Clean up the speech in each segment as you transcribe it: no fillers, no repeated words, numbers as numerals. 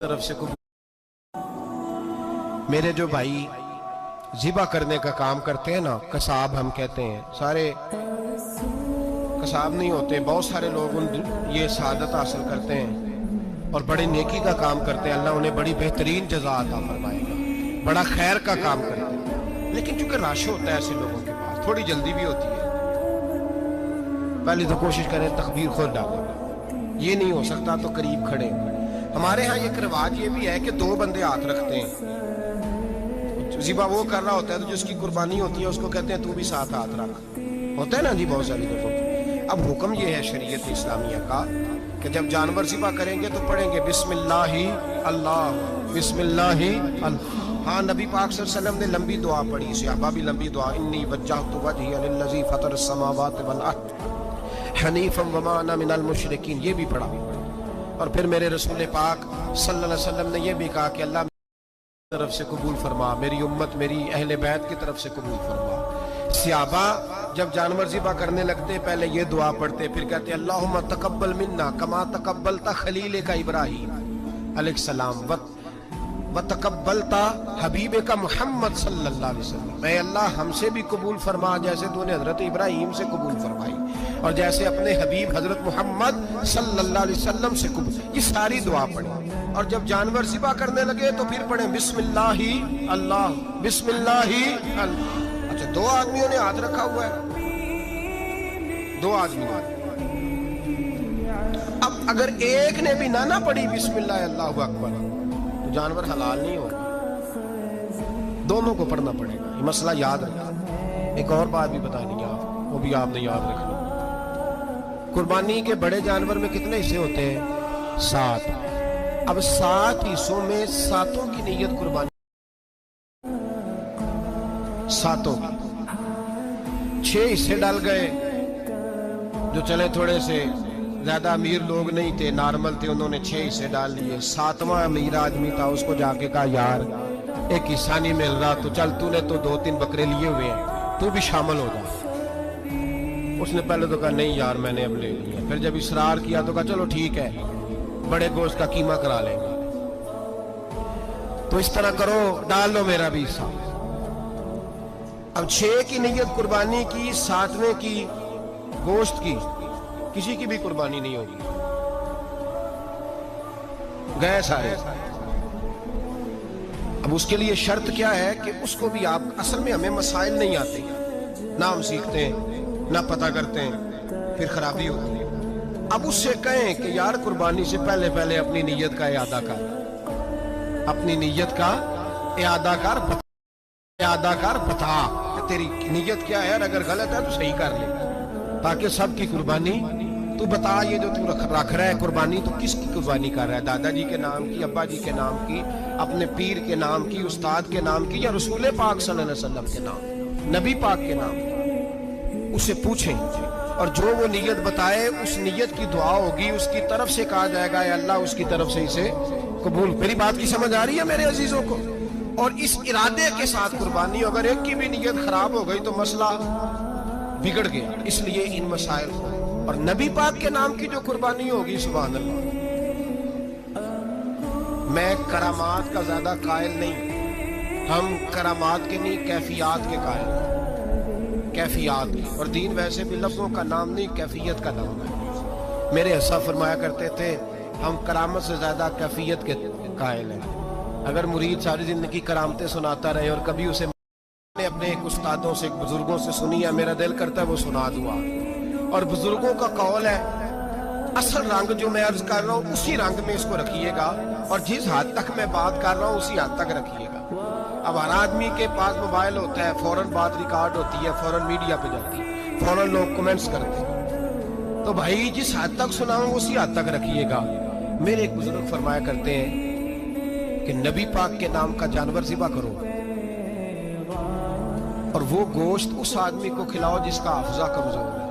طرف سے میرے جو بھائی ذبح کرنے کا کام کرتے ہیں نا، قصاب ہم کہتے ہیں، سارے قصاب نہیں ہوتے، بہت سارے لوگ یہ سعادت حاصل کرتے ہیں اور بڑے نیکی کا کام کرتے ہیں، اللہ انہیں بڑی بہترین جزا عطا فرمائے گا، بڑا خیر کا کام کرتے ہیں۔ لیکن چونکہ رش ہوتا ہے ایسے لوگوں کے پاس، تھوڑی جلدی بھی ہوتی ہے، پہلے تو کوشش کریں تکبیر خود ڈالیں، یہ نہیں ہو سکتا تو قریب کھڑے۔ ہمارے ہاں ایک رواج یہ بھی ہے کہ دو بندے ہاتھ رکھتے ہیں، ذبح وہ کر رہا ہوتا ہے تو جس کی قربانی ہوتی ہے اس کو کہتے ہیں تو بھی ساتھ ہاتھ رکھ، ہوتا ہے نا جی بہت ساری دفعہ۔ اب حکم یہ ہے شریعت اسلامیہ کا کہ جب جانور ذبح کریں گے تو پڑھیں گے بسم اللہ اللہ، بسم اللہ اللہ۔ ہاں نبی پاک صلی اللہ علیہ وسلم نے لمبی دعا پڑھی، صحابہ بھی لمبی دعا، انی وجہت وجہی للذی فطر السماوات والارض حنیفا وما انا من المشرکین، یہ بھی پڑھا۔ اور پھر میرے رسول پاک صلی اللہ علیہ وسلم نے یہ بھی کہا کہ اللہ میری طرف سے قبول فرما، میری امت میری اہل بیت کی طرف سے قبول فرما۔ صحابہ جب جانور ذبح کرنے لگتے پہلے یہ دعا پڑھتے، پھر کہتے اللہم تقبل منا کما تقبلتا خلیل کا ابراہیم علیہ السلام وتقبلتا حبیب کا محمد صلی اللہ علیہ وسلم، اے اللہ ہم سے بھی قبول فرما جیسے تو نے حضرت ابراہیم سے قبول فرمائی اور جیسے اپنے حبیب حضرت محمد صلی اللہ علیہ وسلم سے قبول۔ یہ ساری دعا پڑھیں اور جب جانور ذبح کرنے لگے تو پھر پڑھیں بسم اللہ اللہ، بسم اللہ اللہ۔ اچھا دو آدمیوں نے ہاتھ رکھا ہوا ہے، دو آدمیوں، اب اگر ایک نے بھی نہ پڑھی بسم اللہ اللہ اکبر تو جانور حلال نہیں ہوگا، دونوں کو پڑھنا پڑے گا، یہ مسئلہ یاد رکھنا۔ ایک اور بات بھی بتانی ہے آپ، وہ بھی آپ نے یاد رکھنا۔ قربانی کے بڑے جانور میں کتنے حصے ہوتے ہیں؟ 7۔ اب 7 حصوں میں 7 کی نیت قربانی، 7 6 حصے ڈال گئے، جو چلے تھوڑے سے زیادہ امیر لوگ نہیں تھے، نارمل تھے، انہوں نے 6 حصے ڈال لیے۔ 7واں امیر آدمی تھا، اس کو جا کے کہا یار ایک حصہ نہیں مل رہا تو چل تو نے تو 2-3 بکرے لیے ہوئے ہیں تو بھی شامل ہو جا۔ اس نے پہلے تو کہا نہیں یار میں نے اب لے لیا، پھر جب اصرار کیا تو کہا چلو ٹھیک ہے بڑے گوشت کا قیمہ کرا لیں گے، تو اس طرح کرو ڈال لو میرا بھی حصہ۔ اب 6 کی نیت قربانی کی، 7ویں کی گوشت کی، کسی کی بھی قربانی نہیں ہوگی، گئے سارے۔ اب اس کے لیے شرط کیا ہے کہ اس کو بھی آپ، اصل میں ہمیں مسائل نہیں آتے، نہ ہم سیکھتے ہیں نہ پتہ کرتے ہیں، پھر خرابی ہوتی ہے۔ اب اس سے کہیں کہ یار قربانی سے پہلے پہلے اپنی نیت کا اعادہ کر، اپنی نیت کا اعادہ کر بتا کہ تیری نیت کیا ہے، اور اگر غلط ہے تو صحیح کر لے، تاکہ سب کی قربانی تو بتا۔ یہ جو تو رکھ رہا ہے قربانی تو کس کی قربانی کر رہا ہے؟ دادا جی کے نام کی، ابا جی کے نام کی، اپنے پیر کے نام کی، استاد کے نام کی، یا رسول پاک صلی اللہ علیہ وسلم کے نام، نبی پاک کے نام کی؟ اسے پوچھیں اور جو وہ نیت بتائے اس نیت کی دعا ہوگی، اس کی طرف سے کہا جائے گا اے اللہ اس کی طرف سے اسے قبول۔ میری بات کی سمجھ آ رہی ہے میرے عزیزوں کو؟ اور اس ارادے کے ساتھ قربانی، اگر ایک کی بھی نیت خراب ہو گئی تو مسئلہ بگڑ گیا۔ اس لیے ان مسائل کو، اور نبی پاک کے نام کی جو قربانی ہوگی، سبحان اللہ، میں کرامات کا زیادہ قائل نہیں، ہم کرامات کے نہیں کیفیات کے قائل ہیں، کیفیات کی، اور دین ویسے بھی لفظوں کا نام نہیں کیفیت کا نام ہے۔ میرے حساب فرمایا کرتے تھے ہم کرامت سے زیادہ کیفیت کے قائل ہیں۔ اگر مرید ساری زندگی کرامتیں سناتا رہے اور کبھی اسے اپنے ایک استادوں سے، ایک بزرگوں سے سنی ہے، میرا دل کرتا ہے وہ سنا دوں۔ اور بزرگوں کا قول ہے اصل رنگ جو میں عرض کر رہا ہوں اسی رنگ میں اس کو رکھیے گا، اور جس حد تک میں بات کر رہا ہوں اسی حد تک رکھیے گا۔ اب ہر آدمی کے پاس موبائل ہوتا ہے، فوراً بات ریکارڈ ہوتی ہے، فوراً میڈیا پہ جاتی ہے، فوراً لوگ کمنٹس کرتے ہیں، تو بھائی جس حد تک سناؤں اسی حد تک رکھیے گا۔ میرے ایک بزرگ فرمایا کرتے ہیں کہ نبی پاک کے نام کا جانور ذبح کرو اور وہ گوشت اس آدمی کو کھلاؤ جس کا حافظہ کمزور ہے،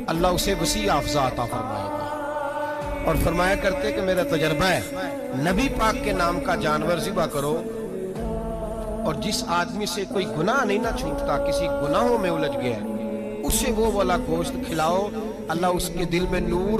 اللہ اسے وسیع حافظہ عطا فرمائے گا۔ اور فرمایا کرتے کہ میرا تجربہ ہے، نبی پاک کے نام کا جانور ذبح کرو اور جس آدمی سے کوئی گناہ نہیں نہ چھوٹتا، کسی گناہوں میں الجھ گیا ہے، اسے وہ والا گوشت کھلاؤ، اللہ اس کے دل میں نور